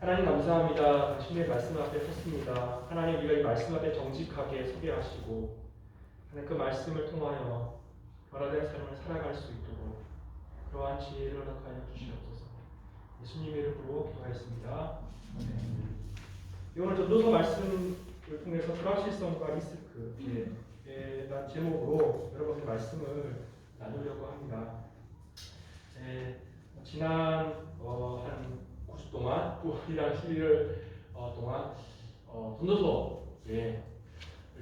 하나님 감사합니다. 당신의 말씀 앞에 섰습니다. 하나님, 우리가 이 말씀 앞에 정직하게 서게 하시고 하나님, 그 말씀을 통하여 변화된 삶을 살아갈 수 있도록 그러한 지혜를 허락하여 주시옵소서. 예수님의 이름으로 기도하였습니다. 오늘 전도서 말씀을 통해서 불확실성과 리스크에 대한 제목으로 여러분의 말씀을 나누려고 합니다. 지난 한 9주 동안, 9일이랑 11월 동안 전도서를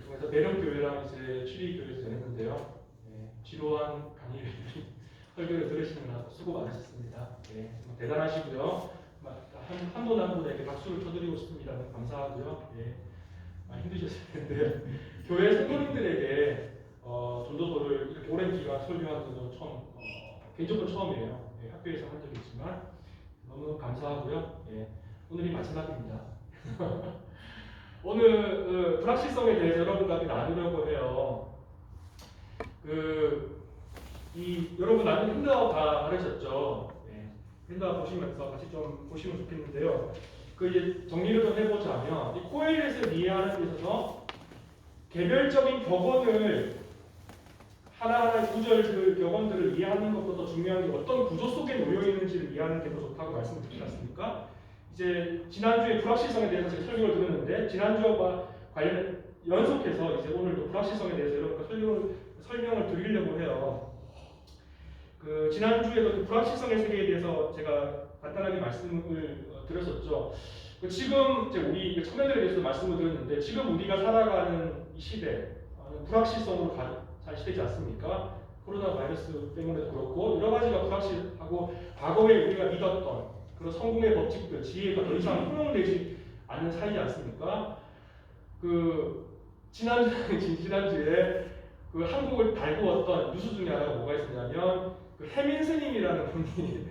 통해서 매력교회랑 이제 출입교회에서 전했는데요. 지루한 강의를 설교를 들으시느라 수고 많으셨습니다. 대단하시고요. 한 분 한 분에게 박수를 쳐드리고 싶습니다. 감사하고요. 많이 힘드셨을 텐데 교회 성도님들에게 전도서를 이렇게 오랜 기간 설교하는 건 개인적으로 처음이에요. 학교에서 한 적이 있지만 너무 감사하고요. 오늘이 마지막입니다. 오늘 불확실성에 대해서 여러분과 함께 나누려고 해요. 여러분 나는 핸드아웃 다 받으셨죠? 핸드아웃 보시면서 같이 좀 보시면 좋겠는데요. 이제 정리를 좀 해보자면 이 코엘렛을 이해하는 데 있어서 개별적인 격언을 하나하나 구절 그 격언들을 이해하는 것보다 중요한 게 어떤 구조 속에 놓여 있는지를 이해하는 게 더 좋다고 말씀을 드리지 않습니까? 이제 지난주에 불확실성에 대해서 제가 설명을 드렸는데 지난주와 관련 연속해서 이제 오늘도 불확실성에 대해서 여러분과 설명을 드리려고 해요. 지난주에도 그 불확실성의 세계에 대해서 제가 간단하게 말씀을 드렸었죠. 지금 이제 우리 청년들에 대해서 말씀을 드렸는데 지금 우리가 살아가는 이 시대 불확실성으로 잘 시대지 않습니까? 코로나 바이러스 때문에도 그렇고 여러 가지가 불확실하고 과거에 우리가 믿었던 그런 성공의 법칙들, 지혜가 더 이상 통용되지 않는 사이지 않습니까? 지난주에 한국을 달구었던 뉴스 중에 하나가 뭐가 있었냐면 해민 스님이라는 분이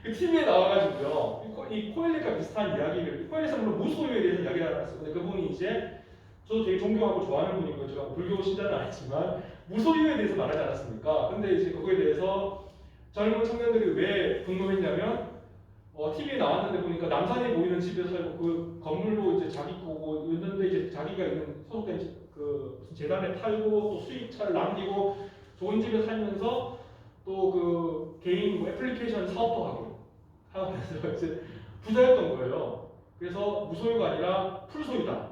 TV에 나와가지고요 이 코엘렛과 비슷한 이야기를 코엘렛은 물론 무소유에 대해서 이야기를 하셨는데 그분이 이제 저도 되게 존경하고 좋아하는 분이고 제가 불교 신자는 아니지만 무소유에 대해서 말하지 않았습니까? 근데 이제 그거에 대해서 젊은 청년들이 왜 궁금했냐면 TV에 나왔는데 보니까 남산에 보이는 집에 살고 그 건물로 이제 자기 거고 있는데 이제 자기가 있는 소속된 무슨 재단에 팔고 또 수입차를 남기고 좋은 집에 살면서 또 개인 애플리케이션 사업도 하고 하면서 이제 부자였던 거예요. 그래서 무소유가 아니라 풀소유다.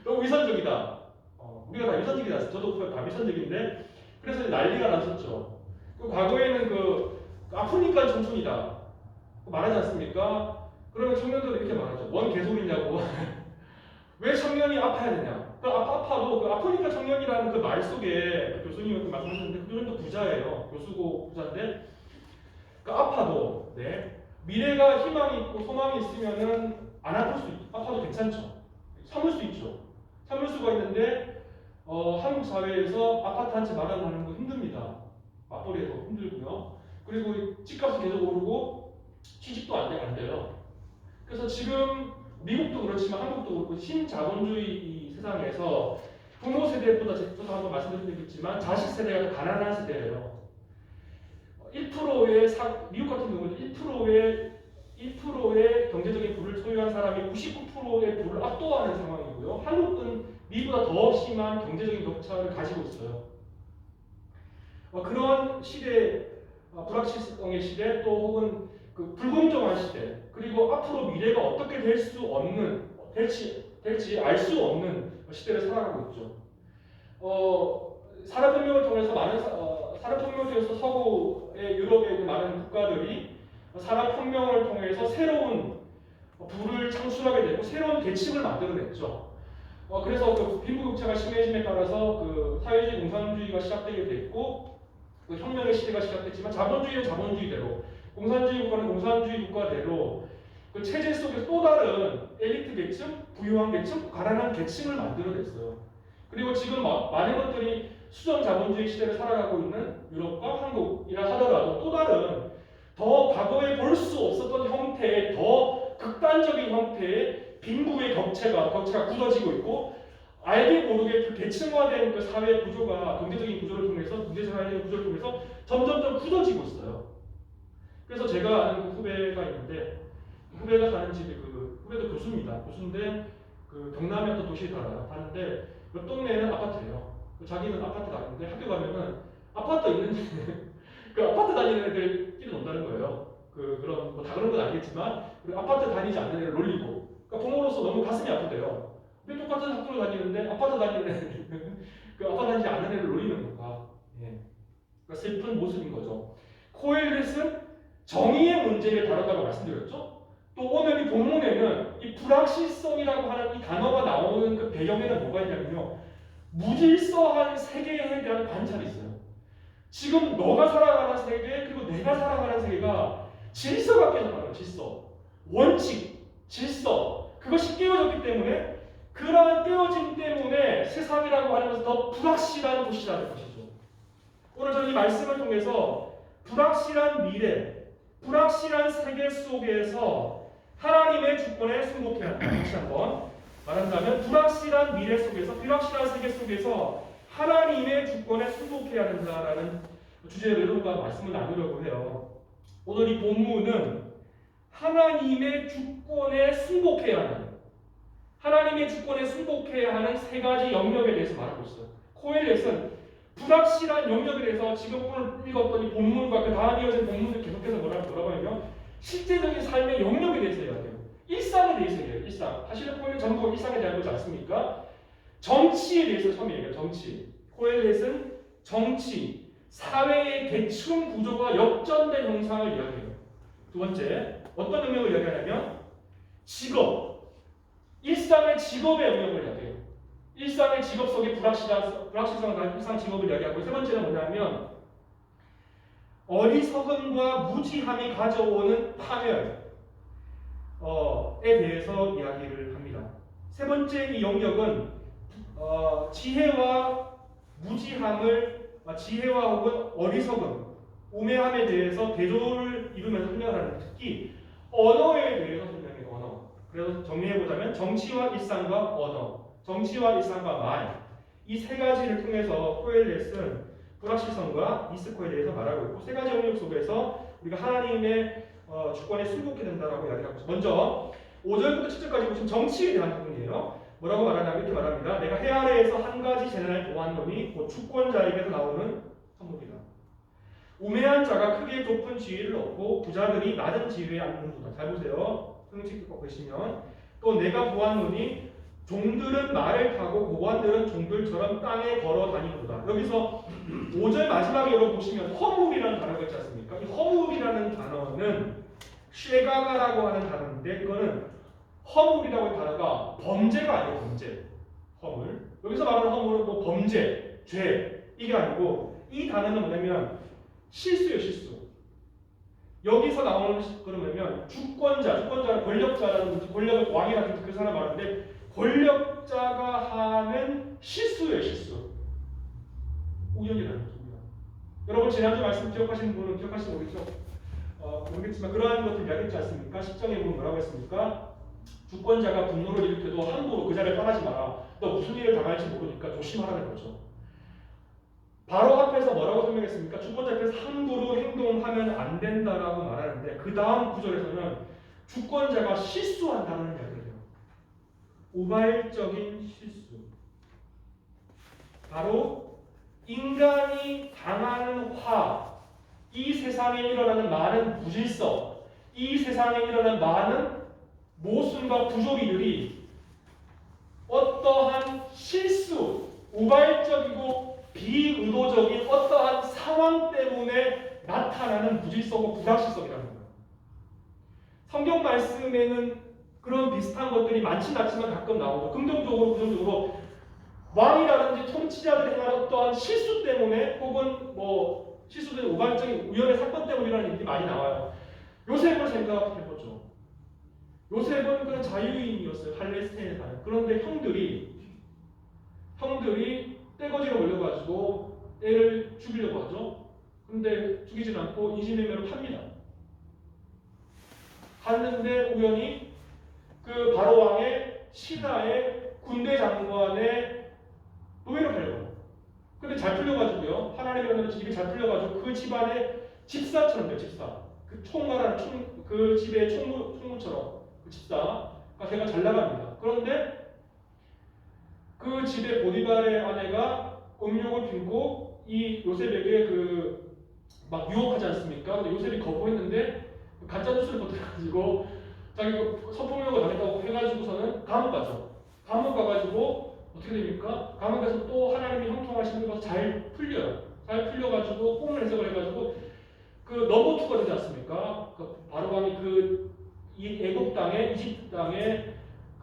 너무 위선적이다. 우리가 다 위선적이다. 저도 다 위선적인데 그래서 난리가 났었죠. 과거에는 아프니까 청춘이다 말하지 않습니까? 그러면 청년들은 이렇게 말하죠. 뭔 개소리냐고. 왜 청년이 아파야 되냐? 아파도 아프니까 청년이라는 그 말 속에 교수님은 말씀하셨는데 그분도 부자예요. 교수고 부자인데 아파도 미래가 희망이 있고 소망이 있으면은 안 아플 수 있고 아파도 괜찮죠. 참을 수 있죠. 참을 수가 있는데 한국 사회에서 아파트 한 채 마련하는 거 힘듭니다. 맞벌이에서 힘들고요. 그리고 집값이 계속 오르고 취직도 안 돼요. 그래서 지금 미국도 그렇지만 한국도 그렇고 신자본주의 이 세상에서 부모 세대보다 저도 한번 말씀드리겠지만 자식 세대가 더 가난한 세대예요. 1%의 미국 같은 경우는 1%의 경제적인 부를 소유한 사람이 99%의 부를 압도하는 상황이고요. 한국은 미국보다 더 심한 경제적인 격차를 가지고 있어요. 그런 시대, 불확실성의 시대, 또 혹은 불공정한 시대, 그리고 앞으로 미래가 어떻게 될지 알 수 없는 시대를 살아가고 있죠. 산업혁명을 통해서 산업혁명을 통해서 서구의 유럽의 많은 국가들이 산업혁명을 통해서 새로운 부를 창출하게 되고 새로운 계층을 만들어냈죠. 그래서 빈부격차가 심해짐에 따라서 사회주의 공산주의가 시작되게 됐고 혁명의 시대가 시작됐지만 자본주의는 자본주의대로 공산주의 국가는 공산주의 국가대로 체제 속에 또 다른 엘리트 계층, 부유한 계층, 가난한 계층을 만들어냈어요. 그리고 지금 많은 것들이 수정 자본주의 시대를 살아가고 있는 유럽과 한국이라 하더라도 또 다른 더 과거에 볼 수 없었던 형태의 더 극단적인 형태의 빈부의 격차가 굳어지고 있고 알게 모르게 계층화된 사회 구조가 경제적인 구조를 통해서 경제사회적인 구조를 통해서 점점점 굳어지고 있어요. 그래서 제가 아는 후배가 있는데 후배가 사는 집이 후배도 교수입니다. 교수인데 경남의 어떤 도시에 살아요. 사는데 옆 동네는 아파트예요. 자기는 아파트 다니는데 학교 가면은 아파트 있는 그 아파트 다니는 애들끼리 논다는 거예요. 그런 뭐 다 그런 건 아니겠지만 아파트 다니지 않는 애를 놀리고 그러니까 부모로서 너무 가슴이 아프대요. 왜 똑같은 학교를 다니는데 아파트 다니는 애들 아파트 다니지 않는 애를 놀리는 건가? 예. 그러니까 슬픈 모습인 거죠. 코엘렛은 정의의 문제를 다뤘다고 말씀드렸죠. 또 오늘 이 본문에는 이 불확실성이라고 하는 이 단어가 나오는 그 배경에는 뭐가 있냐면요. 무질서한 세계에 대한 관찰이 있어요. 지금 너가 살아가는 세계 그리고 내가 살아가는 세계가 질서가 깨졌다는 질서, 원칙, 질서 그것이 깨어졌기 때문에 그러한 깨어짐 때문에 세상이라고 하는 것은 더 불확실한 곳이라는 것이죠. 오늘 저는 이 말씀을 통해서 불확실한 미래, 불확실한 세계 속에서 하나님의 주권에 승복해야 한다. 다시 한번 말한다면 불확실한 미래 속에서 불확실한 세계 속에서 하나님의 주권에 승복해야 된다라는 주제로 여러분과 말씀을 나누려고 해요. 오늘 이 본문은 하나님의 주권에 승복해야 하는 하나님의 주권에 승복해야 하는 세 가지 영역에 대해서 말하고 있어요. 코엘렛은 불확실한 영역에 대해서 지금 오늘 읽었던 이 본문과 그 다음 이어진 본문을 계속해서 뭐라고 하냐면 실제적인 삶의 영역에 대해서 이야기해요. 일상에 대해서 얘기해요. 일상. 사실은 코엘렛 전부 일상에 대한 거지 않습니까? 정치에 대해서 처음 얘기해요. 정치. 코엘렛은 정치, 사회의 계층 구조가 역전된 형상을 이야기해요. 두 번째, 어떤 영역을 이야기하냐면 직업, 일상의 직업의 영역을 이야기해요. 일상의 직업 속에 불확실성을 가진 일상 직업을 이야기하고 세 번째는 뭐냐면 어리석음과 무지함이 가져오는 파멸에 대해서 이야기를 합니다. 세 번째 이 영역은 지혜와 혹은 어리석음, 우매함에 대해서 대조를 이루면서 설명을 하는 특히 언어에 대해서 설명해요. 언어. 그래서 정리해보자면 정치와 일상과 언어, 정치와 일상과 말 이 세 가지를 통해서 코엘렛은 불확실성과 리스크에 대해서 말하고 있고 세 가지 영역 속에서 우리가 하나님의 주권에 순복해야 된다라고 이야기하고 있습니다. 먼저 5절부터 7절까지 보시면 정치에 대한 부분이에요. 뭐라고 말하냐면 이렇게 말합니다. 내가 해 아래에서 한 가지 재난을 보았노니 곧 주권자에게서 나오는 선물이다. 우매한 자가 크게 좁은 지위를 얻고 부자들이 낮은 지위에 앉는구나. 잘 보세요. 성경 꼭 보시면 또 내가 보았노니 종들은 말을 타고 고관들은 종들처럼 땅에 걸어 다니는구나. 여기서 5절 마지막에 여러분 보시면 허물이라는 단어가 있지 않습니까? 이 허물이라는 단어는 쉐가가라고 하는 단어인데 그거는 허물이라고 하는 단어가 범죄가 아니에요. 범죄. 허물. 여기서 말하는 허물은 뭐 범죄, 죄 이게 아니고 이 단어는 뭐냐면 실수예요. 실수. 여기서 나오는 그러면 주권자는 권력자라든지 권력의 왕이라든지 그 사람 말하는데 권력자가 하는 실수예요. 실수. 우연이라는 겁니다. 여러분 지난주 말씀 기억하시는 분은 기억하시는 거겠죠? 모르겠지만 그러한 것들 이야기했지 않습니까? 10장에 보면 뭐라고 했습니까? 주권자가 분노를 일으켜도 함부로 그 자리를 떠나지 마라. 너 무슨 일을 당할지 모르니까 조심하라는 거죠. 바로 앞에서 뭐라고 설명했습니까? 주권자께서 함부로 행동하면 안 된다라고 말하는데 그 다음 구절에서는 주권자가 실수한다는 이야기를 해요. 우발적인 실수. 바로 인간이 당하는 화, 이 세상에 일어나는 많은 무질서, 이 세상에 일어나는 많은 모순과 부조리들이 어떠한 실수, 우발적이고 비의도적인 어떠한 상황 때문에 나타나는 무질서고 불확실성이라는 거예요. 성경 말씀에는 그런 비슷한 것들이 많지는 않지만 가끔 나오죠. 긍정적으로 부정적으로 왕이라든지 통치자들이 행하는 어떠한 실수 때문에 혹은 뭐 실수된 우발적인 우연의 사건 때문이라는 얘기 많이 나와요. 요셉을 생각해보죠. 요셉은 그런 자유인이었어요. 팔레스타인에 사는. 그런데 형들이 떼거지로 몰려가지고 애를 죽이려고 하죠. 그런데 죽이진 않고 인신매매로 팝니다. 갔는데 우연히 그 바로 왕의 신하의 군대 장관의 노예로 팔려요. 근데 잘 풀려가지고요. 하나님의 은혜로 집이 잘 풀려가지고 그 집안의 집사처럼 돼요. 집사. 그 총괄하는 그 집의 총무처럼 그 집사가 걔가 잘 나갑니다. 그런데 그 집의 보디발의 아내가 음욕을 피우고 이 요셉에게 그 막 유혹하지 않습니까? 근데 요셉이 거부했는데 가짜 뉴스를 보태가지고 자기 성폭력을 당했다고 해가지고서는 감옥 가죠. 감옥 가가지고 어떻게 됩니까? 감옥 가서 또 하나님이 형통하시는 것잘 풀려요. 잘 풀려가지고 꿈을 해석을 해가지고 그 넘버 2가 되지 않습니까? 그 바로왕이 이 애국 땅에 이집트 땅에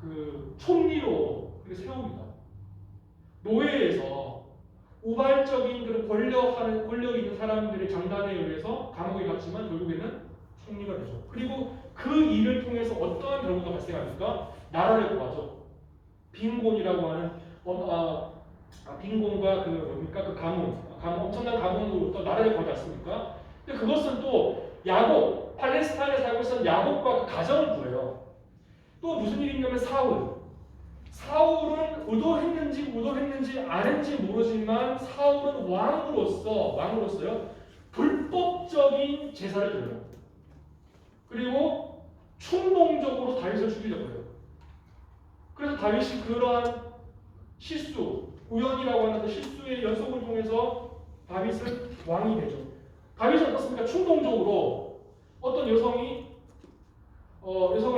그 총리로 세웁니다. 노예에서 우발적인 그런 권력 있는 사람들의 장단에 의해서 감옥에 갔지만 결국에는 총리가 되죠. 그리고 그 일을 통해서 어떠한 결과가 발생합니까? 나라를 구하죠. 빈곤이라고 하는 빈곤과 그 뭡니까 그 가뭄 엄청난 가뭄으로부터 나라를 구하지 않습니까? 근데 그것은 또 야곱 팔레스타인에 살고 있었던 야곱과 그 가정을 구해요. 또 무슨 일이 있냐면 사울은 의도했는지 안 했는지 모르지만 사울은 왕으로서요 불법적인 제사를 드려요. 그리고 충동적으로 다윗을 죽이려고 해요. 그래서 다윗이 그러한 우연이라고 하는 그 실수의 연속을 통해서 다윗은 왕이 되죠. 다윗은 어떻습니까? 충동적으로 어떤 여성을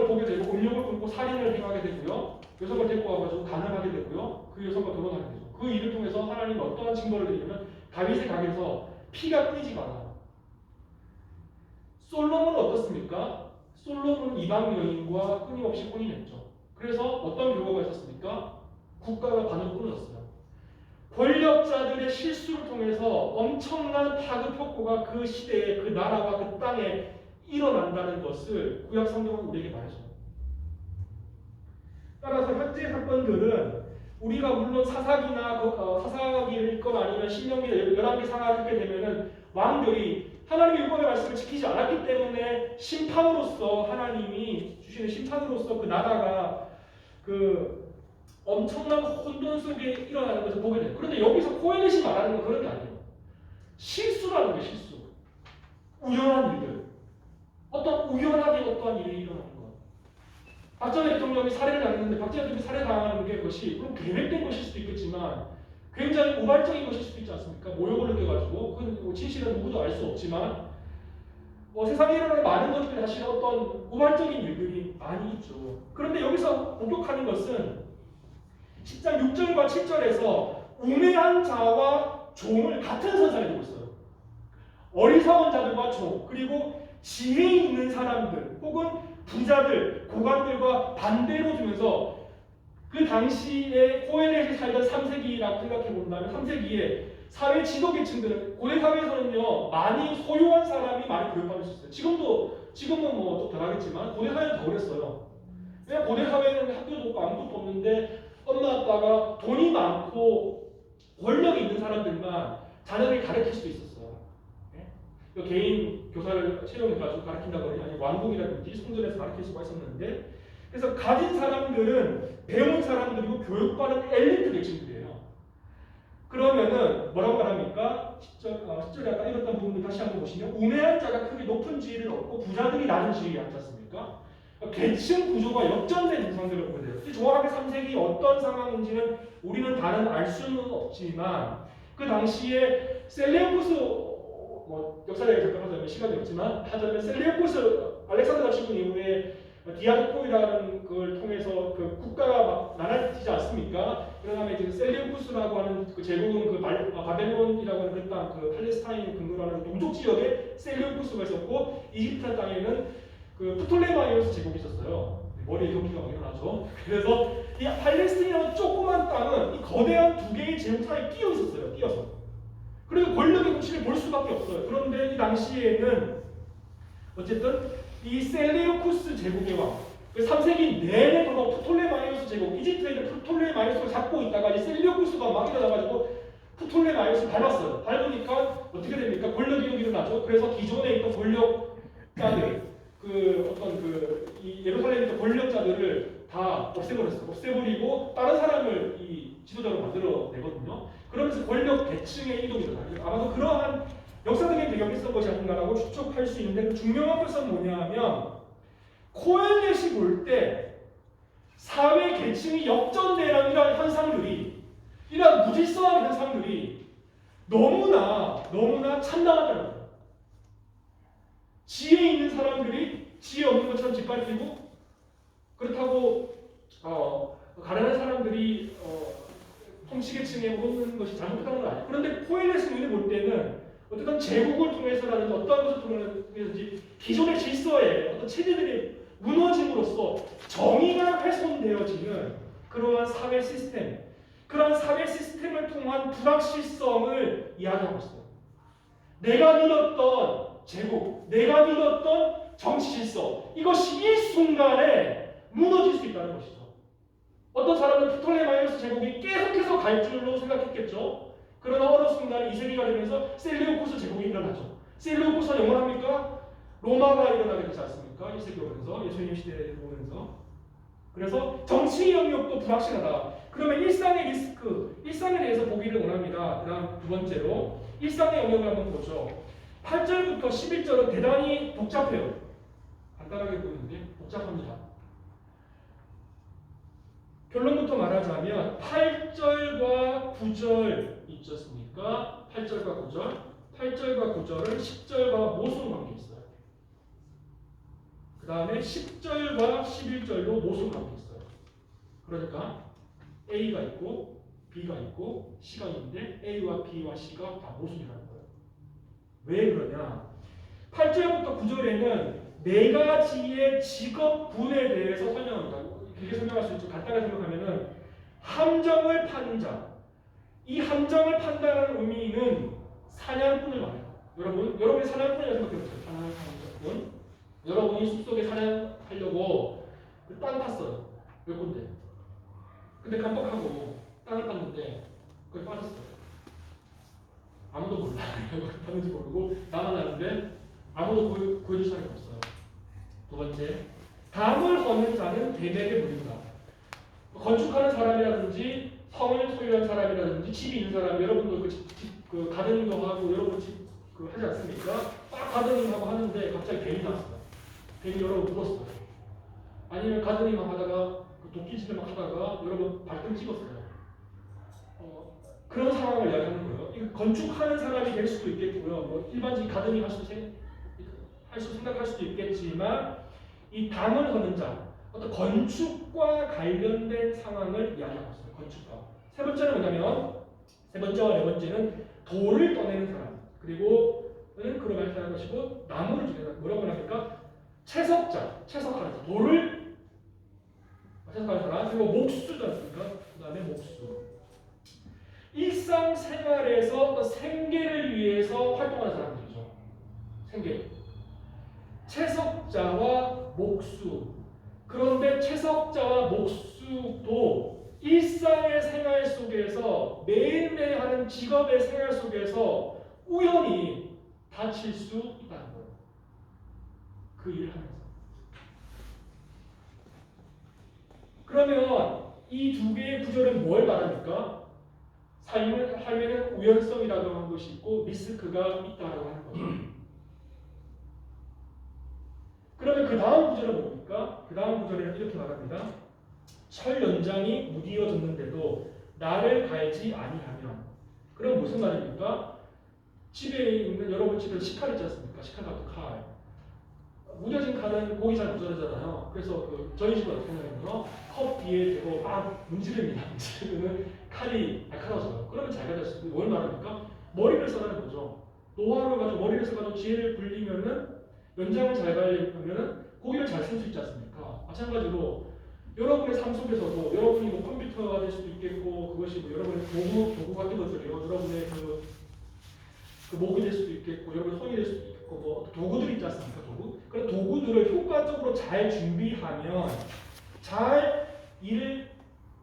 보게 되고 음욕을 품고 살인을 행하게 되고요. 여성을 데리고 와가지고 간음하게 되고요. 그 여성과 결혼하게 되죠. 그 일을 통해서 하나님이 어떠한 징벌을 드리냐면 다윗의 가게에서 피가 끊이지가 않아요. 솔로몬은 어떻습니까? 솔로몬은 이방 여인과 끊임없이 혼인했죠. 그래서 어떤 결과가 있었습니까? 국가가 반으로 끊어졌어요. 권력자들의 실수를 통해서 엄청난 파급 효과가 그 시대에 그 나라와 그 땅에 일어난다는 것을 구약 성경은 우리에게 말해줘요. 따라서 현재 사건들은 우리가 물론 사사기를 읽거나 아니면 신명기, 열왕기 상하를 읽게 되면은 왕들이 하나님의 율법의 말씀을 지키지 않았기 때문에 심판으로서 하나님이 주시는 심판으로서 그 나라가 그 엄청난 혼돈 속에 일어나는 것을 보게 돼요. 그런데 여기서 코헬렛이 말하는 건 그런 게 아니에요. 실수라는 게 실수. 우연한 일들. 우연하게 어떠한 일이 일어나는 것. 박정희 대통령이 살해를 당했는데 박정희 대통령이 살해당하는 게 그것이 그럼 계획된 것일 수도 있겠지만 굉장히 우발적인 것일 수도 있지 않습니까? 모욕을 느껴가지고 그 진실은 누구도 알 수 없지만 세상에 일어나는 많은 것들이 사실 어떤 우발적인 일들이 많이 있죠. 그런데 여기서 목격하는 것은 10장 6절과 7절에서 우매한 자와 종을 같은 선상에 두고 있어요. 어리석은 자들과 종, 그리고 지혜 있는 사람들 혹은 부자들, 고관들과 반대로 두면서 그 당시에 코헬렛이 살던 3세기라고 생각해 본다면 3세기에 사회 지도계층들은 고대 사회에서는요 많이 소유한 사람이 많이 교육받을 수 있어요. 지금은 뭐 좀 덜하겠지만 고대 사회는 더 그랬어요. 왜냐면 고대 사회는 학교도 없고 아무것도 없는데 엄마 아빠가 돈이 많고 권력이 있는 사람들만 자녀를 가르칠 수도 있었어요. 네? 개인 교사를 채용해가지고 가르친다거나 아니면 왕궁이라든지 성전에서 가르칠 수가 있었는데 그래서 가진 사람들은 배운 사람들이고 교육받은 엘리트 계층들이에요. 그러면은 뭐라고 말합니까? 10절에 아까 읽었던 부분을 다시 한번 보시면 우매한 자가 크게 높은 지위를 얻고 부자들이 낮은 지위에 앉지 않습니까? 계층 구조가 역전된 형상들을 보게 돼요. 정확하게 3세기 어떤 상황인지는 우리는 다른 알 수는 없지만 그 당시에 셀레우쿠스 역사를 잠깐 하자면 시간이 없지만 셀레우쿠스 알렉산더가 죽은 이후에 디아도코이라는 걸 통해서 그 국가가 막 나눠지지 않습니까? 그다음에 이제 셀레우쿠스라고 하는 그 제국은 바벨론이라고 하는 그 땅, 그 팔레스타인 근거로 하는 동쪽 지역에 셀레우쿠스가 있었고 이집트 땅에는 그 프톨레마이오스 제국이 있었어요. 머리에 경기가 막 일어나죠. 그래서 이 팔레스타인이라는 조그만 땅은 이 거대한 두 개의 제국 사이에 끼어 있었어요. 끼어서. 그리고 권력의 구실을 볼 수밖에 없어요. 그런데 이 당시에는 어쨌든 이 셀레우쿠스 제국의 왕, 3세기 내내 돌고 프톨레마이오스 제국, 이집트에 있는 프톨레마이오스를 잡고 있다가 이 셀레우쿠스가 막 일어나가지고 프톨레마이오스를 밟았어요. 밟으니까 어떻게 됩니까? 권력 이동이 일어나죠. 그래서 기존에 있던 권력자들, 이 예루살렘에 있던 권력자들을 다 없애버렸어요. 없애버리고 다른 사람을 이 지도자로 만들어내거든요. 그러면서 권력 계층의 이동이 일어나요. 아마도 그러한 역사적인 배경이 있었던 것이 아닌가라고 추측할 수 있는데 그 중요한 것은 뭐냐면 코엘렛이 볼 때 사회 계층이 역전되는 이러한 현상들이 이러한 무질서한 현상들이 너무나 참담하다는 거예요. 지혜 있는 사람들이 지혜 없는 것처럼 짓밟히고 그렇다고 가난한 사람들이 통치계층에 오르는 것이 잘못된 건 아니에요. 그런데 코엘렛의 눈에 볼 때는 어떤 제국을 통해서라든지 어떤 것을 통해서든지 기존의 질서에 어떤 체제들이 무너짐으로써 정의가 훼손되어지는 그러한 사회 시스템, 그러한 사회 시스템을 통한 불확실성을 이야기하고 있어요. 내가 믿었던 제국, 내가 믿었던 정치 질서, 이것이 일순간에 무너질 수 있다는 것이죠. 어떤 사람은 프톨레마이오스 제국이 계속해서 갈 줄로 생각했겠죠. 그러나 어느 순간 2세기가 되면서 셀레우코스 제국이 일어나죠. 셀레우코스가 영원합니까? 로마가 일어나게 되지 않습니까? 1세기 오면서 예수님 시대에 오면서. 그래서 정치 영역도 불확실하다. 그러면 일상의 리스크, 일상에 대해서 보기를 원합니다. 그 다음 두 번째로 일상의 영역을 한번 보죠. 8절부터 11절은 대단히 복잡해요. 간단하게 보이는데 복잡합니다. 결론부터 말하자면 8절과 9절 있지 않습니까? 8절과 9절. 8절과 9절은 10절과 모순 관계 있어요. 그 다음에 10절과 11절도 모순 관계 있어요. 그러니까 A가 있고 B가 있고 C가 있는데 A와 B와 C가 다 모순이라는 거예요. 왜 그러냐? 8절부터 9절에는 네 가지의 직업군에 대해서 설명합니다. 길게 설명할 수 있죠. 간단하게 설명하면은 함정을 파는 자. 이 함정을 판다는 의미는 사냥꾼을 말해요. 여러분이 사냥꾼이라고 생각해보세요. 사냥꾼. 여러분이 숲속에 사냥하려고 땅 팠어요. 몇 군데. 근데 깜빡하고 땅을 팠는데 거기 빠졌어요. 아무도 몰라. 팠는지 모르고 나만 아는데 아무도 구해줄 사람이 없어요. 두 번째, 담을 허는 자는 대백에 물린다. 건축하는 사람이라든지 성을 소유한 사람이라든지 집이 있는 사람, 여러분도 그 가드닝도 하고 여러분 집 하지 않습니까? 딱 가드닝하고 하는데 갑자기 뱀이 나왔어요. 뱀이 여러분 물었어요. 아니면 가드닝만 하다가 도끼질을 막 하다가 여러분 발등 찍었어요. 그런 상황을 이야기하는 거예요. 이거 건축하는 사람이 될 수도 있겠고요. 뭐 일반적인 가드닝 할 수 생각할 수도 있겠지만 이 담을 허는 자, 어떤 건축과 관련된 상황을 이야기하고 있어요. 건축과. 세 번째는 뭐냐면 세 번째와 네 번째는 돌을 떠내는 사람. 그리고는 그런 말 하는 것이고 나무를 주는 뭐라고 합니까? 채석자, 채석하는 사람. 돌을 채석하는 사람. 그리고 목수지 않습니까? 그 다음에 목수. 일상생활에서 어떤 생계를 위해서 활동하는 사람들이죠. 생계. 채석자와 목수. 그런데 채석자와 목수도 일상의 생활 속에서 매일매일 하는 직업의 생활 속에서 우연히 다칠 수 있다는 거예요. 그 일을 하면서. 그러면 이 두 개의 구절은 뭘 말합니까? 삶에는 우연성이라고 하는 것이 있고 리스크가 있다고 하는 거죠. 그러면 그 다음 구절은 뭡니까? 그 다음 구절에는 이렇게 말합니다. 철 연장이 무디어졌는데도 나를 갈지 아니하면. 그럼 무슨 말입니까? 집에 있는 여러분 집에 식칼 있지 않습니까? 식칼 같은 칼. 무뎌진 칼은 고기 잘 무절하잖아요. 그래서 저희 집은 어떻게 하냐면요. 컵 뒤에 대고 막 문지릅니다. 문지르면 칼이 날카로워져요. 그러면 잘 가졌을 때 뭘 말합니까? 머리를 써라는 거죠. 노하우를 가지고 머리를 써가지고 지혜를 불리면은 연장을 잘 가려면은 고기를 잘 쓸 수 있지 않습니까? 마찬가지로 여러분의 삶 속에서도 여러분이 뭐 컴퓨터가 될 수도 있겠고 그것이 뭐 여러분의 도구 같은 것들이요. 여러분의 그 목이 될 수도 있겠고 여러분의 손이 될 수도 있겠고 뭐 도구들이 있지 않습니까? 도구. 그런 도구들을 효과적으로 잘 준비하면 잘 일을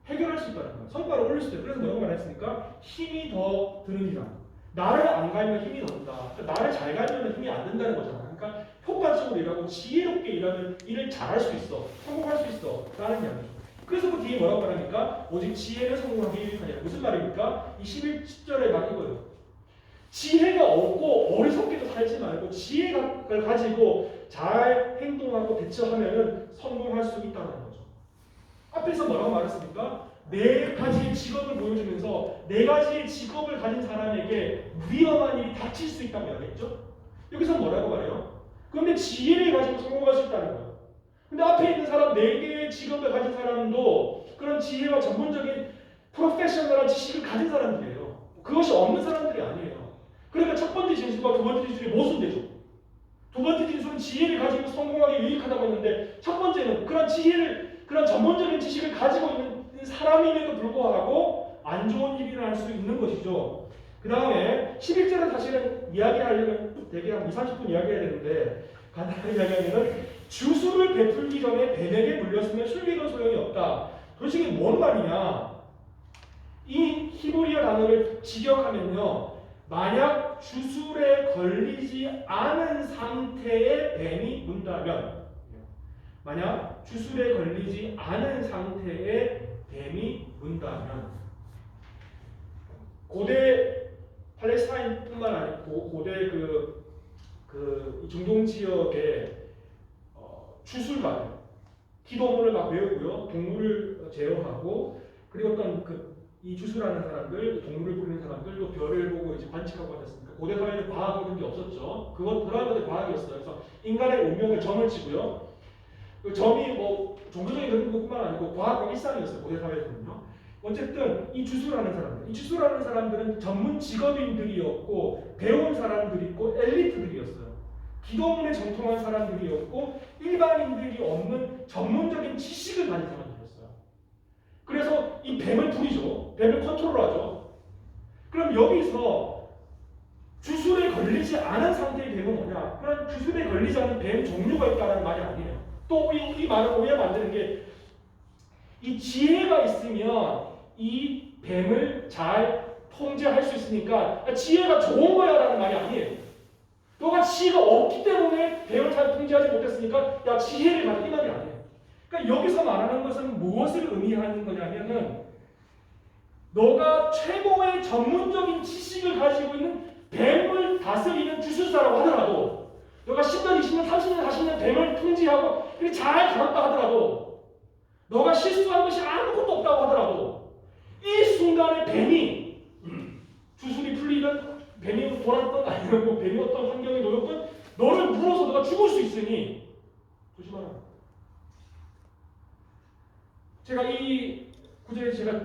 해결할 수 있다는 거예요. 성과를 올릴 수 있어요. 그래서 뭐라고 말했습니까? 힘이 더 드느니라. 나를 안 갈면 힘이 더 든다. 그러니까 나를 잘 갈면 힘이 안 든다는 거잖아. 그러니까 효과적으로 일하고 지혜롭게 일하면 일을 잘할 수 있어. 성공할 수 있어. 라는 이야기죠. 그래서 그 뒤에 뭐라고 말합니까? 오직 지혜를 성공하기 위하여. 무슨 말입니까? 이 11절의 말 이거예요. 지혜가 없고 어리석게도 살지 말고 지혜를 가지고 잘 행동하고 대처하면 성공할 수 있다는 거죠. 앞에서 뭐라고 말했습니까? 네 가지의 직업을 보여주면서 네 가지의 직업을 가진 사람에게 위험한 일이 닥칠 수 있다고 이야기했죠. 여기서 뭐라고 말해요? 그런데 지혜를 가지고 성공할 수 있다는 거예요. 근데 앞에 있는 사람 네 개의 직업을 가진 사람도 그런 지혜와 전문적인 프로페셔널한 지식을 가진 사람들이에요. 그것이 없는 사람들이 아니에요. 그러니까 첫 번째 진술과 두 번째 진술이 모순되죠. 두 번째 진술은 지혜를 가지고 성공하기 유익하다고 했는데 첫 번째는 그런 전문적인 지식을 가지고 있는 사람임에도 불구하고 안 좋은 일이 일어날 수 있는 것이죠. 그 다음에 11절은 사실은 이야기하려면 되게 한 20-30분 이야기해야 되는데 간단하게 이야기하면 주술을 베풀기 전에 뱀에게 물렸으면 술비도 소용이 없다. 도대체 이게 뭔 말이냐? 이 히브리어 단어를 직역하면요, 만약 주술에 걸리지 않은 상태의 뱀이 문다면, 만약 주술에 걸리지 않은 상태의 뱀이 문다면, 고대 팔레스타인뿐만 아니고 고대 이 중동 지역의 주술가들, 기도문을 막 외우고요, 동물을 제어하고, 그리고 어떤 이 주술하는 사람들, 동물을 부리는 사람들, 또 별을 보고 이제 관측하고 하셨습니까? 고대 사회에는 과학 이런 게 없었죠. 그런 것들이 과학이었어요. 그래서 인간의 운명을 점을 치고요. 그 점이 뭐 종교적인 그런 것뿐만 아니고 과학과 일상이었어요. 고대 사회에서는요. 어쨌든 이 주술하는 사람들은 전문 직업인들이었고 배운 사람들이고 엘리트들이었어요. 기도문에 정통한 사람들이었고 일반인들이 없는 전문적인 지식을 가진 사람들이었어요. 그래서 이 뱀을 부리죠. 뱀을 컨트롤하죠. 그럼 여기서 주술에 걸리지 않은 상태의 뱀은 뭐냐? 그런 주술에 걸리지 않은 뱀 종류가 있다는 말이 아니에요. 또 이 말을 오해하면 안 되는 게, 이 지혜가 있으면 이 뱀을 잘 통제할 수 있으니까 지혜가 좋은 거야라는 말이 아니에요. 너가 지혜가 없기 때문에 뱀을 잘 통제하지 못했으니까 야 지혜를 가라 이 말이 아니에요. 그러니까 여기서 말하는 것은 무엇을 의미하는 거냐면은, 너가 최고의 전문적인 지식을 가지고 있는 뱀을 다스리는 주술사라고 하더라도, 너가 10년, 20년, 30년, 40년 뱀을 통제하고 잘 다뤘다 하더라도, 너가 실수한 것이 아무것도 없다고 하더라도, 이 순간에 뱀이 주술이 풀리든 뱀이 돌았던 아니면 뭐 뱀이 어떤 환경에 놓였든 너를 물어서 너가 죽을 수 있으니 조심하라. 제가 이 구절에 제가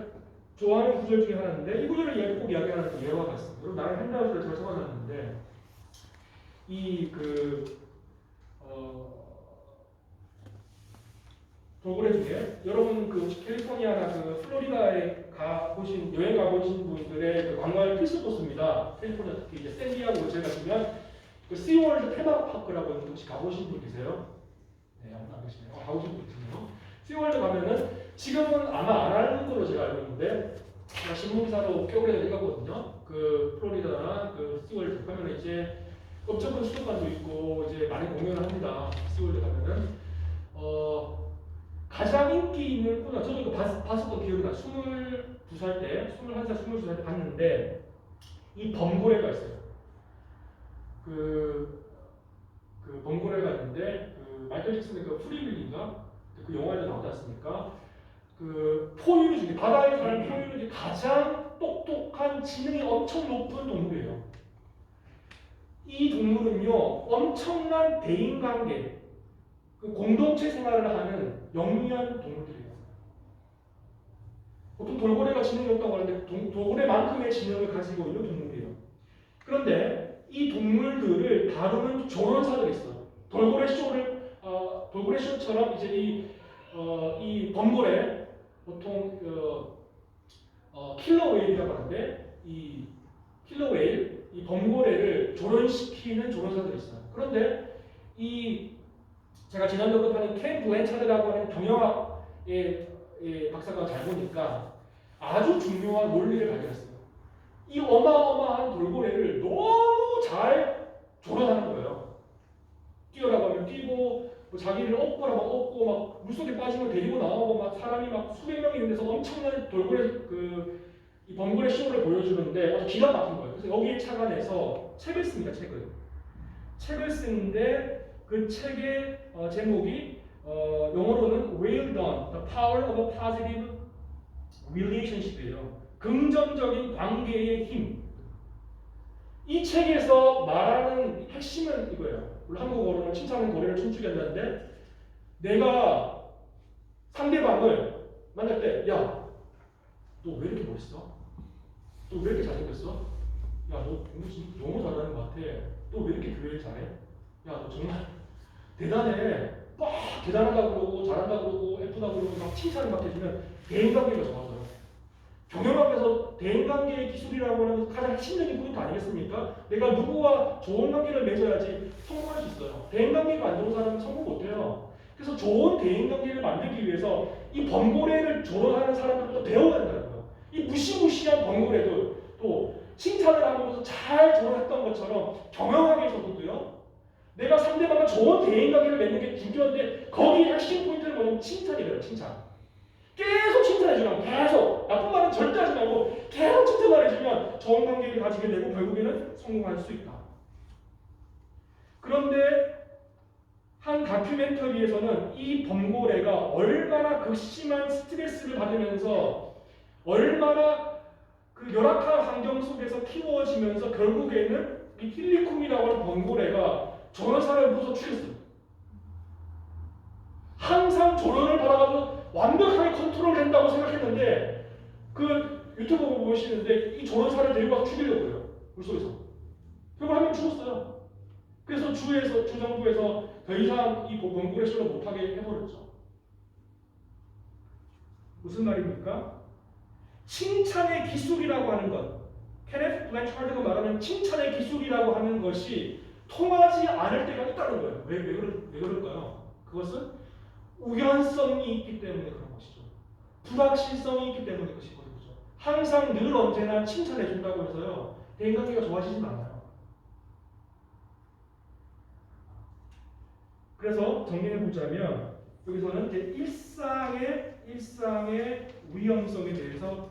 좋아하는 구절 중에 하나인데, 이 구절을 꼭 이야기하는 예화가 있습니다. 여러분, 나의 핸드아웃을 제가 적어놨는데, 돌고래 중에 여러분 캘리포니아나 플로리다에 여행 가보신 분들의 관광의 필수 코스입니다. 캘리포니아 특히 이제 샌디아고 지역 같으면 시월드 테마파크라고 하는 혹시 가보신 분 계세요? 네, 아무도 안 계시네요. 가보신 분 있네요. 시월드 가면은 지금은 아마 안 하는 걸로 제가 알고 있는데, 제가 신문사로 꽤 오래 읽었거든요. 플로리다나 시월드 가면은 이제 엄청 큰 수족관도 있고 이제 많이 공연을 합니다. 시월드 가면은 가장 인기 있는 코너, 저도 이거 봤었던 기억이 나요. 22살 때, 21살, 22살 때 봤는데, 이 범고래가 있어요. 범고래가 있는데, 마이클 잭슨의 프리윌리인가? 그 영화에도 나오지 않습니까? 포유류 중에, 바다에 사는 포유류 중에 가장 똑똑한 지능이 엄청 높은 동물이에요. 이 동물은요, 엄청난 대인관계, 공동체 생활을 하는 영리한 동물들이에요. 보통 돌고래가 지능이 없다고 하는데 돌고래만큼의 지능을 가지고 있는 동물이에요. 그런데 이 동물들을 다루는 조련사들이 있어요. 돌고래 쇼처럼 이제 이 범고래, 보통 킬러 웨일이라고 하는데, 이 킬러 웨일, 이 범고래를 조련시키는 조련사들이 있어요. 그런데 제가 지난주 언급하는 켄 블랜차드라고 하는 경영학의 박사가 잘 보니까 아주 중요한 원리를 발견했어요. 이 어마어마한 돌고래를 너무 잘 조련하는 거예요. 뛰어라고 하면 뛰고, 자기를 업고라고 업고, 막 물속에 빠지면 데리고 나오고, 막 사람이 막 수백 명이 있는 데서 엄청난 돌고래 이 이 범고래 시호를 보여주는데 아주 기가 막힌 거예요. 그래서 여기에 착안해서 책을 씁니다. 책을 쓰는데 그 책의 제목이 영어로는 Well Done, The Power of a Positive Relationship이에요. 긍정적인 관계의 힘. 이 책에서 말하는 핵심은 이거예요. 물론 한국어로는 칭찬은 고래를 춤추게 한다는데 내가 상대방을 만날 때 야, 너 왜 이렇게 멋있어? 너 왜 이렇게 잘생겼어? 야, 너 너무 잘하는 것 같아. 너 왜 이렇게 교회 잘해? 야, 너 정말 대단해. 막 대단하다고 그러고 잘한다고 그러고 예쁘다고 그러고 막 칭찬을 막 해주면 대인관계가 좋아져요. 경영학에서 대인관계의 기술이라고 하는 가장 핵심적인 포인트 아니겠습니까? 내가 누구와 좋은 관계를 맺어야지 성공할 수 있어요. 대인관계가 안 좋은 사람은 성공 못해요. 그래서 좋은 대인관계를 만들기 위해서 이 범고래를 조언하는 사람들부터 배워야 된다는 거예요. 이 무시무시한 범고래도 또 칭찬을 하면서 잘 조언했던 것처럼 경영학에서도요. 내가 상대방과 좋은 대인관계를 맺는 게 중요한데 거기 핵심 포인트는 뭐냐면 칭찬이래요. 칭찬. 계속 칭찬해주면 계속 나쁜 말은 절대 하지 말고 계속 칭찬을 해주면 좋은 관계를 가지게 되고 결국에는 성공할 수 있다. 그런데 한 다큐멘터리에서는 이 범고래가 얼마나 극심한 스트레스를 받으면서 얼마나 그 열악한 환경 속에서 키워지면서 결국에는 이 힐리쿰이라고 하는 범고래가 조련사를 물어서 죽였어요. 항상 조련을 받아가지고 완벽하게 컨트롤된다고 생각했는데 그 유튜브 보시는데 이 조련사를 데리고 와서 죽이려고 해요. 물속에서. 결국 한 명 죽었어요. 그래서 주 정부에서 더 이상 이 범고래 쇼를 못하게 해버렸죠. 무슨 말입니까? 칭찬의 기술이라고 하는 것, 케네스 블랜차드가 말하는 칭찬의 기술이라고 하는 것이 통하지 않을 때가 있다는 거예요. 왜 그럴까요? 그것은 우연성이 있기 때문에 그런 것이죠. 불확실성이 있기 때문에 그것이죠. 항상 늘 언제나 칭찬해 준다고 해서요. 대인관계가 좋아지진 않아요. 그래서 정리해 보자면 여기서는 일상의 위험성에 대해서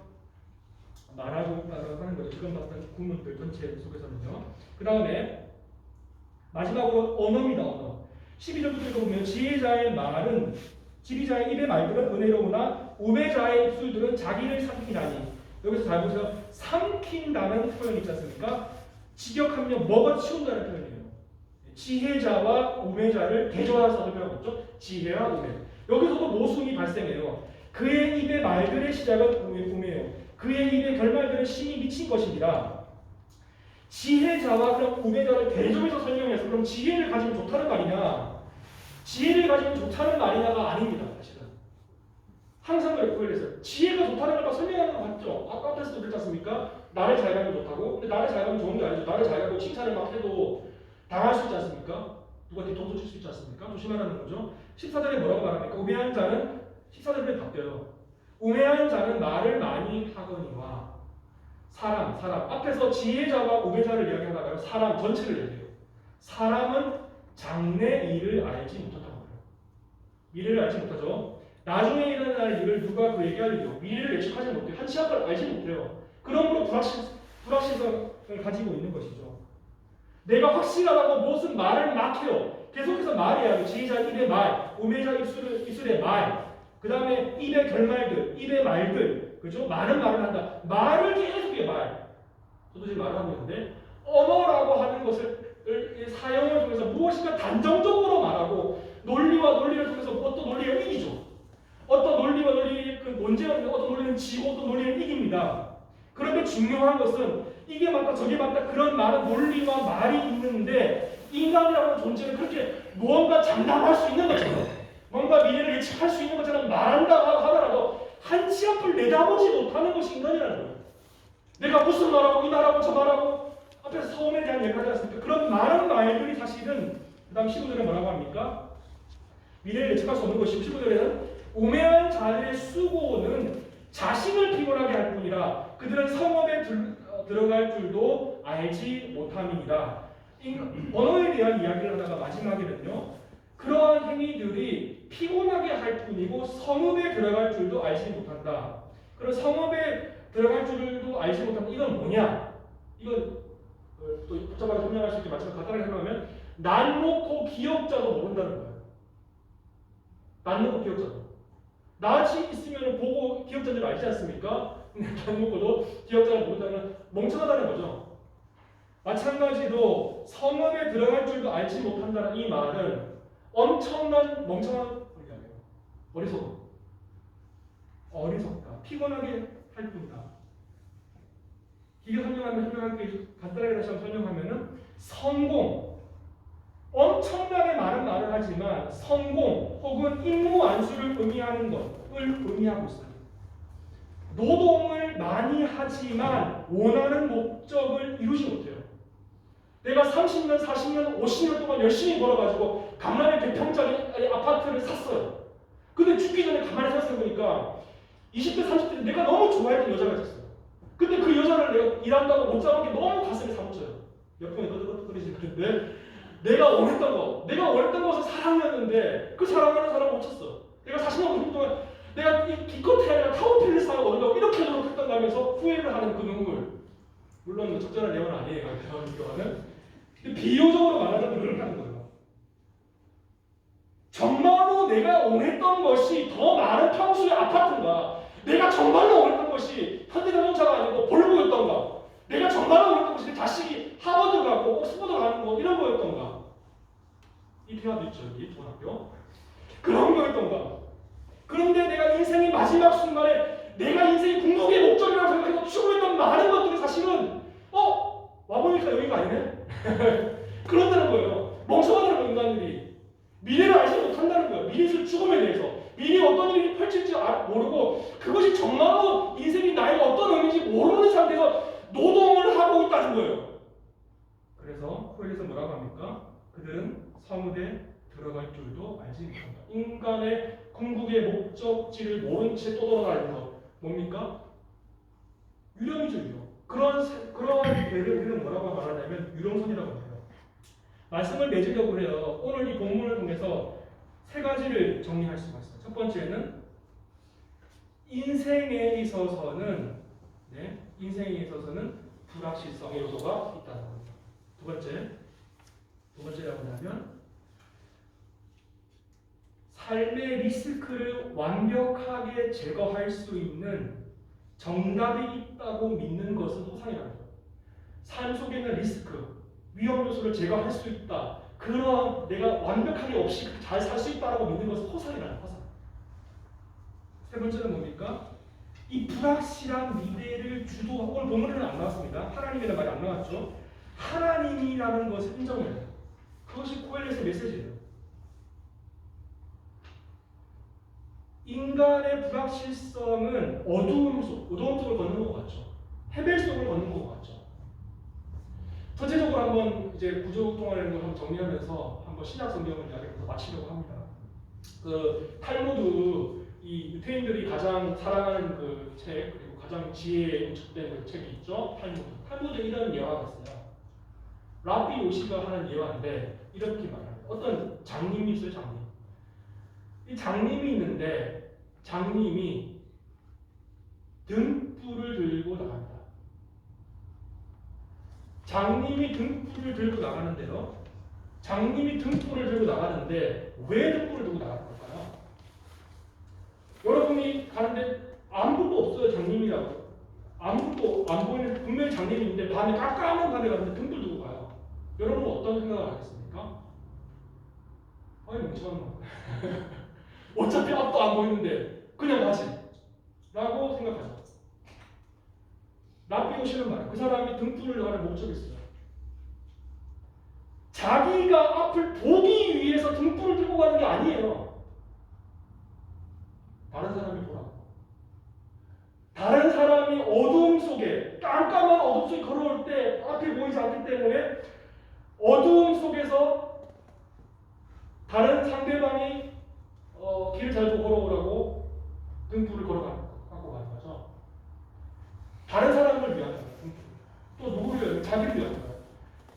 말하고 있다고 하는 거죠. 지금 봤던 구문들 전체 속에서는요. 그 다음에 마지막으로 언어입니다. 언어. 12절부터 읽어보면 지혜자의 입의 말들은 은혜로우나 우매자의 입술들은 자기를 삼키나니. 여기서 잘 보세요. 삼킨다는 표현이 있지 않습니까? 직역하면 먹어치운다는 표현이에요. 지혜자와 우매자를 대조해서 설명하고 있죠. 지혜와 우매. 여기서도 모순이 발생해요. 그의 입의 말들의 시작은 우매예요. 그의 입의 결말들은 신이 미친 것입니다. 지혜자와 그럼 우매자를 대조해서 설명해서 그럼 지혜를 가지면 좋다는 말이냐? 지혜를 가지면 좋다는 말이냐가 아닙니다. 사실은. 항상 그렇게 구별했어요. 지혜가 좋다는 걸 막 설명하는 거 같죠? 아까 앞에서도 그랬지 않습니까? 나를 잘 가면 좋다고? 근데 나를 잘 가면 좋은 게 아니죠. 나를 잘 가고 칭찬을 막 해도 당할 수 있지 않습니까? 누가 뒤통수 칠 수 있지 않습니까? 조심하라는 거죠. 14절에 뭐라고 말합니까? 우매한 자는 14절에 바뀌어요. 우매한 자는 말을 많이 하거니와 사람 앞에서 지혜자와 우매자를 이야기하다가요. 사람 전체를 얘기해요. 사람은 장래 일을 알지 못한다고 해요. 미래를 알지 못하죠. 나중에 일어날 일을 누가 그에게 알리죠. 미래를 예측하지 못해요. 한 치 앞을 알지 못해요. 그러므로 불확실성을 가지고 있는 것이죠. 내가 확실하다고 무슨 말을 막 해요. 계속해서 말해야 해요. 지혜자 입의 말, 우매자 입술의 말, 그 다음에 입의 결말들, 입의 말들, 그죠? 많은 말을 한다. 말을 계속해 말. 저도 지금 말을 하고 있는데 언어라고 하는 것을 사용을 통해서 무엇인가 단정적으로 말하고 논리와 논리를 통해서 어떤 논리를 이기죠. 어떤 논리와 논리의 그 논쟁을 어떤 논리는 지고 어떤 논리는 이깁니다. 그런데 중요한 것은 이게 맞다 저게 맞다 그런 많은 논리와 말이 있는데 인간이라고 하는 존재는 그렇게 무언가 장담할 수 있는 것처럼 뭔가 미래를 예측할 수 있는 것처럼 말한다 하더라도 한 치 앞을 내다보지 못하는 것이 인간이라는 거예요. 내가 무슨 말하고 이 말하고 저 말하고 앞에서 소음에 대한 얘기를 하지 않습니까? 그런 많은 말들이 사실은 그 다음 15절에 뭐라고 합니까? 미래를 예측할 수 없는 것이고 15절에는 우매한 자들의 수고는 자신을 피곤하게 할 뿐이라 그들은 성읍에 들어갈 줄도 알지 못함이니라. 언어에 대한 이야기를 하다가 마지막에는요. 그러한 행위들이 피곤하게 할 뿐이고 성읍에 들어갈 줄도 알지 못한다. 그런 성읍에 들어갈 줄도 알지 못하는 이건 뭐냐? 이건 또 복잡하게 설명할 수 있게 마치면 간단하게 설명하면 난 놓고 기억자도 모른다는 거예요. 난 놓고 기억자도. 낯이 있으면 보고 기억자인 줄 알지 않습니까? 난 놓고도 기억자를 모른다는 멍청하다는 거죠. 마찬가지로 성읍에 들어갈 줄도 알지 못한다는 이 말은 엄청난 멍청한 어리석다. 피곤하게 할 뿐이다. 이게 설명할게 간단하게 다시 한번 설명하면은 성공, 엄청나게 많은 말을 하지만 성공 혹은 임무 완수를 의미하는 것을 의미하고 있어요. 노동을 많이 하지만 원하는 목적을 이루지 못해요. 내가 30년, 40년, 50년 동안 열심히 벌어가지고 강남에 100평짜리 아파트를 샀어요. 근데 죽기 전에 가만히 생각해보니까 20대, 30대 때 내가 너무 좋아했던 여자가 있었어요. 근데 그 여자를 내가 일한다고 못 잡은 게 너무 가슴에 사무쳐요. 옆에 끄덕끄덕거리지 그랬는데 내가 원했던 것은 사랑이었는데 그 사랑하는 사람을 못 쳤어. 내가 40년, 50년 동안 내가 이 기껏해야 내가 타워팰리스를 얻으려고 이렇게 노력했다면서 후회를 하는 그 눈물. 물론 적절한 내용은 아니에요. 대화는. 근데 비유적으로 말하자면 그렇게 하는 거예요. 정말로 내가 원했던 것이 더 많은 평수의 아파트인가? 내가 정말로 원했던 것이 현대자동차가 아니고 볼보였던가? 내가 정말로 원했던 것이 내 자식이 하버드 가고 옥스퍼드 가는 거 이런 거였던가? 이 대화도 있죠. 이 고등학교. 그런 거였던가? 그런데 내가 인생의 마지막 순간에 내가 인생의 궁극의 목적이라고 생각해서 추구했던 많은 것들이 사실은 와보니까 여기가 아니네? 그런다는 거예요. 멍청하다는 거예요, 인간들이. 미래를 알지 못한다는 거예요. 미래의 죽음에 대해서. 미래에 어떤 일이 펼칠지 모르고 그것이 정말로 인생이 나에게 어떤 의미인지 모르는 상태에서 노동을 하고 있다는 거예요. 그래서 코엘리에서 뭐라고 합니까? 그들은 성읍에 들어갈 줄도 알지 못한다. 인간의 궁극의 목적지를 모른 채 또 돌아가는 것. 뭡니까? 유령이죠, 유령. 그러한 괴를 뭐라고 말하냐면 유령선이라고 해요. 말씀을 맺으려고 해요. 오늘 이 본문을 통해서 세 가지를 정리할 수가 있어요. 첫 번째는 인생에 있어서는 불확실성의 요소가 있다는 겁니다. 두 번째라고 하면 삶의 리스크를 완벽하게 제거할 수 있는 정답이 있다고 믿는 것은 호상이라는 거예요. 삶 속에 있는 리스크, 위험 요소를 제거할 수 있다. 그런 내가 완벽하게 없이 잘 살 수 있다고 믿는 것은 호상이라는 호상. 세 번째는 뭡니까? 이 불확실한 미래를 주도하고 오늘 본문에는 안 나왔습니다. 하나님이라는 말이 안 나왔죠. 하나님이라는 것을 인정해요. 그것이 코엘렛의 메시지예요. 인간의 불확실성은 어두움 속을 걷는 것 같죠. 해벨 속을 걷는 것 같죠. 전체적으로 한번 이제 구조 동안을 한번 정리하면서 한번 신약 성경을 이야기해서 마치려고 합니다. 그 탈무드 이 유태인들이 가장 사랑하는 그 책 그리고 가장 지혜에 인축된 그 책이 있죠. 탈무드에 이런 예화가 있어요. 라비 요시가 하는 예화인데 이렇게 말합니다. 어떤 장님이 있어요. 이 장님이 있는데 장님이 등불을 들고 나갑니다. 장님이 등불을 들고 나가는데요. 장님이 등불을 들고 나가는데 왜 등불을 들고 나가는 걸까요? 여러분이 가는데 아무것도 없어요. 장님이라고. 아무것도 안 보이는 분명히 장님인데 밤에 깜깜한 밤에 가는데 등불 들고 가요. 여러분은 어떤 생각을 하겠습니까? 아니 멍청한 거. 어차피 앞도 안 보이는데 그냥 가지 라고 생각하죠. 라비 오시는 말, 그 사람이 등불을 가는 목적이 있어요. 자기가 앞을 보기 위해서 등불을 들고 가는 게 아니에요. 다른 사람이 보라고. 다른 사람이 어두움 속에, 깜깜한 어둠 속에 걸어올 때 앞이 보이지 않기 때문에 어두움 속에서 다른 상대방이 길을 잘 보고 걸어오라고 등불을 갖고 가는 거죠. 다른 사람을 위한 거예요. 또 누구를 위한 거예요? 자기를 위한 거예요.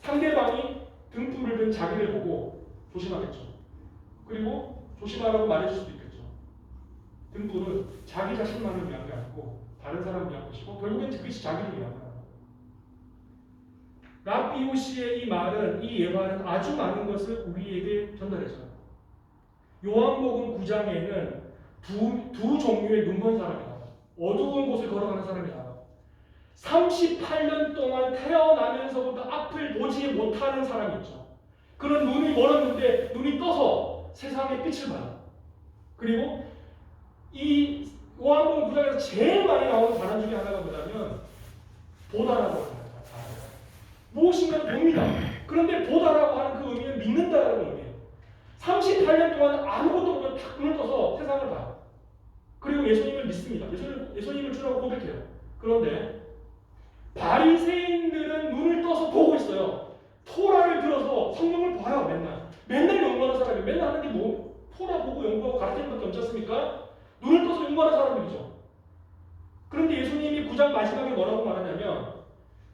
상대방이 등불을 든 자기를 보고 조심하겠죠. 그리고 조심하라고 말해줄 수도 있겠죠. 등불은 자기 자신만을 위한 게 아니고 다른 사람을 위한 것이고 결국엔 그것이 자기를 위한 거야. 랍비오시의 이 말은, 이 예화는 아주 많은 것을 우리에게 전달해줘요. 요한복음 9장에는 두 종류의 눈먼 사람이 나와요. 어두운 곳을 걸어가는 사람이 나와요. 38년 동안 태어나면서부터 앞을 보지 못하는 사람이 있죠. 그런 눈이 멀었는데 눈이 떠서 세상의 빛을 봐요. 그리고 이 요한복음 9장에서 제일 많이 나오는 단어 중에 하나가 뭐냐면 보다라고 합니다. 무엇인가를 봅니다. 그런데 보다라고 하는 그 의미는 믿는다라는 의미예요. 38년 동안 아무것도 모르고 탁 눈을 떠서 세상을 봐요. 그리고 예수님을 믿습니다. 예수님을 주라고 고백해요. 그런데 바리새인들은 눈을 떠서 보고 있어요. 토라를 들어서 성경을 봐요. 맨날 연구하는 사람이 맨날 하는 게 뭐 토라 보고 연구하고 가르치는 것밖에 없지 않습니까? 눈을 떠서 연구하는 사람들이죠. 그런데 예수님이 9장 마지막에 뭐라고 말하냐면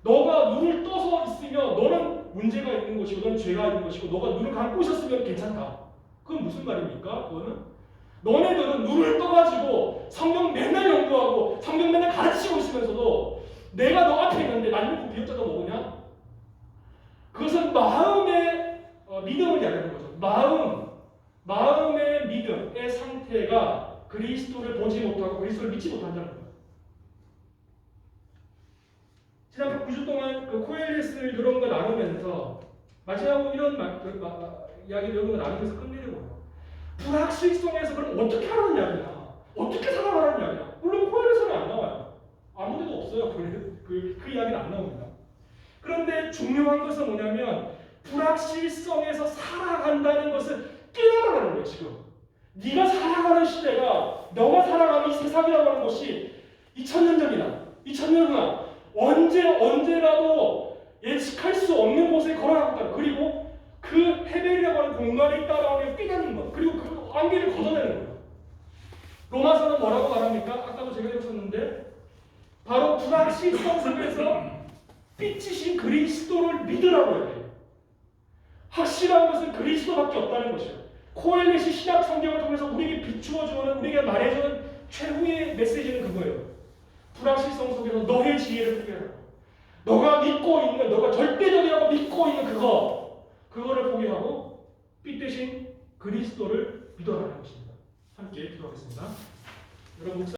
너가 눈을 떠서 있으면 너는 문제가 있는 것이고 너는 죄가 있는 것이고 너가 눈을 감고 있었으면 괜찮다. 그건 무슨 말입니까? 그거는 너네들은 눈을 떠가지고 성경 맨날 연구하고 성경 맨날 가르치고 있으면서도 내가 너 앞에 있는데 나는 그 비역자가 뭐냐? 그것은 마음의 믿음을 이야기하는 거죠. 마음의 믿음의 상태가 그리스도를 보지 못하고 그리스도를 믿지 못한다는 거예요. 지난 9주 동안 그 코엘리스를 이런 거 나누면서 마지막으로 이런 이야기 이런 거 나누면서 끝내려고요. 불확실성에서 그럼 어떻게 하라는 이야기냐? 어떻게 살아가라는 이야기냐? 물론 코엘리스는 안 나와요. 아무데도 없어요. 그 이야기는 안 나옵니다. 그런데 중요한 것은 뭐냐면 불확실성에서 살아간다는 것을 깨달아가는 거예요. 지금 네가 살아가는 시대가 너가 살아가는 이 세상이라고 하는 것이 2000년 전이나 2000년 후나 언제라도 예측할 수 없는 곳에 걸어가고 있다. 그리고 그 헤벨이라고 하는 공간에 있다라고 깨닫는 것. 그리고 그 안개를 걷어내는 거예요. 로마서는 뭐라고 말합니까? 아까도 제가 읽었었는데 바로 불확실성 속에서 빛이신 그리스도를 믿으라고 해요. 확실한 것은 그리스도밖에 없다는 것이에요. 코엘렛이 신약 성경을 통해서 우리에게 비추어주는, 우리에게 말해주는 최후의 메시지는 그거예요. 불확실성 속에서 너의 지혜를 포기하라. 너가 믿고 있는, 너가 절대적이라고 믿고 있는 그거를 포기하고 빛 대신 그리스도를 믿어라는 것입니다. 함께 기도하겠습니다. 여러분